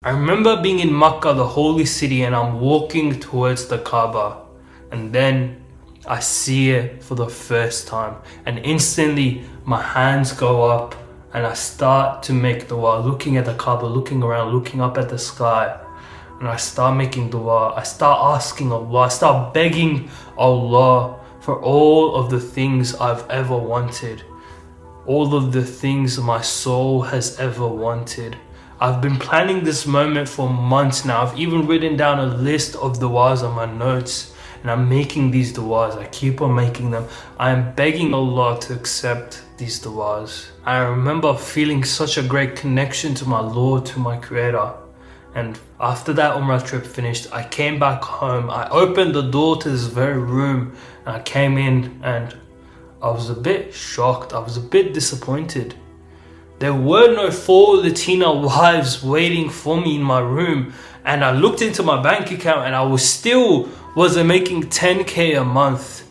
I remember being in Makkah, the holy city, and I'm walking towards the Kaaba, and then I see it for the first time, and instantly my hands go up and I start to make dua, looking at the Kaaba, looking around, looking up at the sky, and I start making dua. I start asking Allah, I start begging Allah for all of the things I've ever wanted, all of the things my soul has ever wanted. I've been planning this moment for months now. I've even written down a list of duas on my notes, and I'm making these duas. I keep on making them. I am begging Allah to accept these duas. I remember feeling such a great connection to my Lord, to my Creator. And after that Umrah trip finished, I came back home. I opened the door to this very room, and I came in and I was a bit shocked. I was a bit disappointed. There were no 4 Latina wives waiting for me in my room, and I looked into my bank account and I wasn't making 10k a month.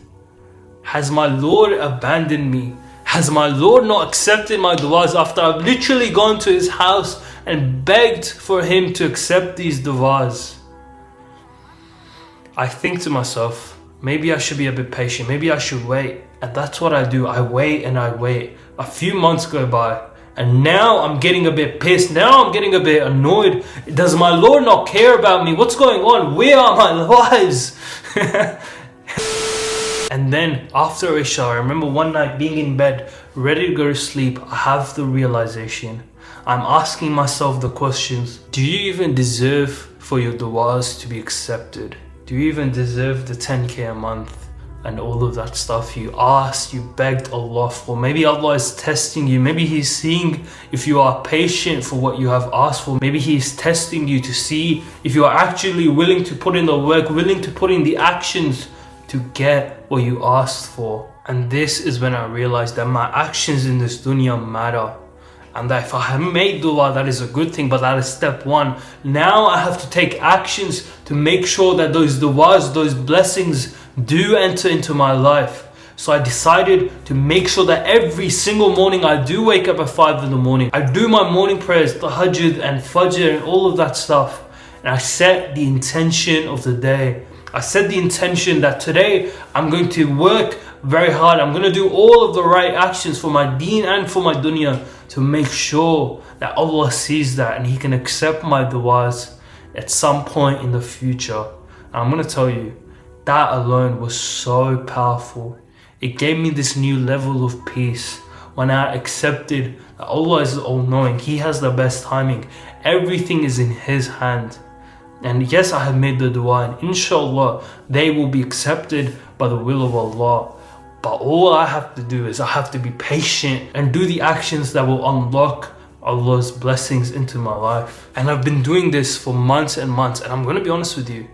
Has my Lord abandoned me? Has my Lord not accepted my duas after I've literally gone to his house and begged for him to accept these duas? I think to myself, maybe I should be a bit patient, maybe I should wait. And that's what I do. I wait and I wait. A few months go by, and now I'm getting a bit pissed. Now I'm getting a bit annoyed. Does my Lord not care about me? What's going on? Where are my wives? And then after Isha, I remember one night being in bed, ready to go to sleep. I have the realization. I'm asking myself the questions. Do you even deserve for your duas to be accepted? Do you even deserve the 10k a month? And all of that stuff you asked, you begged Allah for. Maybe Allah is testing you. Maybe He's seeing if you are patient for what you have asked for. Maybe He's testing you to see if you are actually willing to put in the work, willing to put in the actions to get what you asked for. And this is when I realized that my actions in this dunya matter. And that if I have made dua, that is a good thing, but that is step one. Now I have to take actions to make sure that those duas, those blessings do enter into my life. So I decided to make sure that every single morning I do wake up at 5 in the morning. I do my morning prayers, tahajjud and fajr and all of that stuff. And I set the intention of the day. I set the intention that today I'm going to work very hard. I'm going to do all of the right actions for my deen and for my dunya to make sure that Allah sees that and He can accept my duas at some point in the future. And I'm going to tell you, that alone was so powerful. It gave me this new level of peace when I accepted that Allah is all-knowing. He has the best timing. Everything is in His hand. And yes, I have made the dua, and inshallah they will be accepted by the will of Allah. But all I have to do is I have to be patient and do the actions that will unlock Allah's blessings into my life. And I've been doing this for months and months, and I'm going to be honest with you,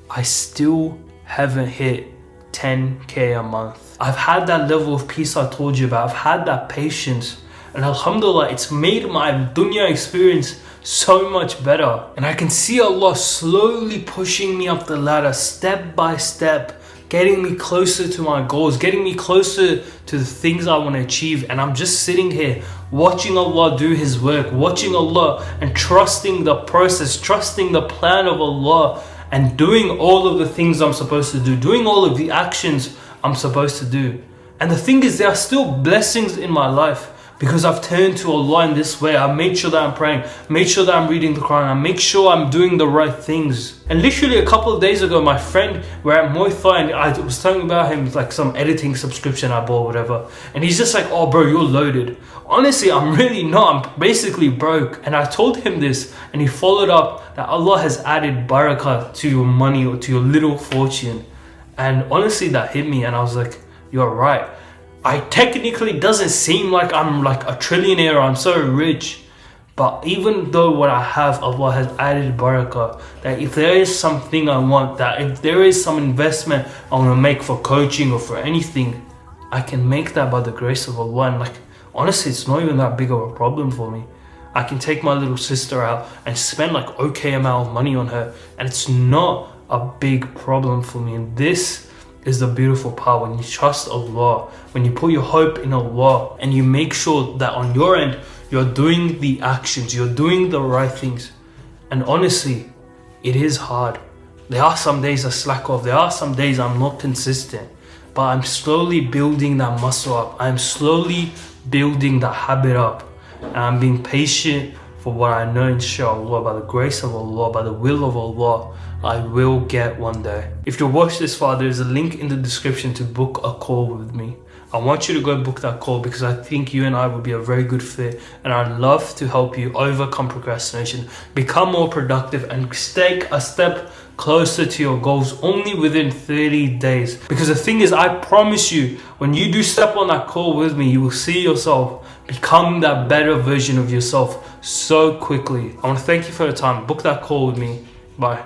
I still haven't hit 10k a month. I've had that level of peace I told you about. I've had that patience, and alhamdulillah, it's made my dunya experience so much better. And I can see Allah slowly pushing me up the ladder, step by step, getting me closer to my goals, getting me closer to the things I want to achieve. And I'm just sitting here watching Allah do His work, watching Allah and trusting the process, trusting the plan of Allah, and doing all of the things I'm supposed to do, doing all of the actions I'm supposed to do. And the thing is, there are still blessings in my life because I've turned to Allah in this way. I made sure that I'm praying, made sure that I'm reading the Quran, I make sure I'm doing the right things. And literally a couple of days ago, my friend, we're at Moitha, and I was talking about him, like some editing subscription I bought, whatever. And he's just like, oh bro, you're loaded. Honestly, I'm really not. I'm basically broke. And I told him this, and he followed up that Allah has added barakah to your money or to your little fortune. And honestly, that hit me, and I was like, you're right. I technically doesn't seem like I'm like a trillionaire or I'm so rich, but even though what I have, Allah has added barakah, that if there is something I want, that if there is some investment I want to make for coaching or for anything, I can make that by the grace of Allah. And like, honestly, it's not even that big of a problem for me. I can take my little sister out and spend like okay amount of money on her, and it's not a big problem for me. And this is the beautiful part. When you trust Allah, when you put your hope in Allah, and you make sure that on your end you're doing the actions, you're doing the right things, And honestly, it is hard. There are some days I slack off. There are some days I'm not consistent. But I'm slowly building that muscle up. I'm slowly building that habit up. And I'm being patient for what I know, inshallah, by the grace of Allah, by the will of Allah, I will get one day. If you watch this far, there's a link in the description to book a call with me. I want you to go book that call because I think you and I would be a very good fit, and I'd love to help you overcome procrastination, become more productive, and take a step closer to your goals only within 30 days. Because the thing is, I promise you, when you do step on that call with me, you will see yourself become that better version of yourself so quickly. I want to thank you for your time. Book that call with me. Bye.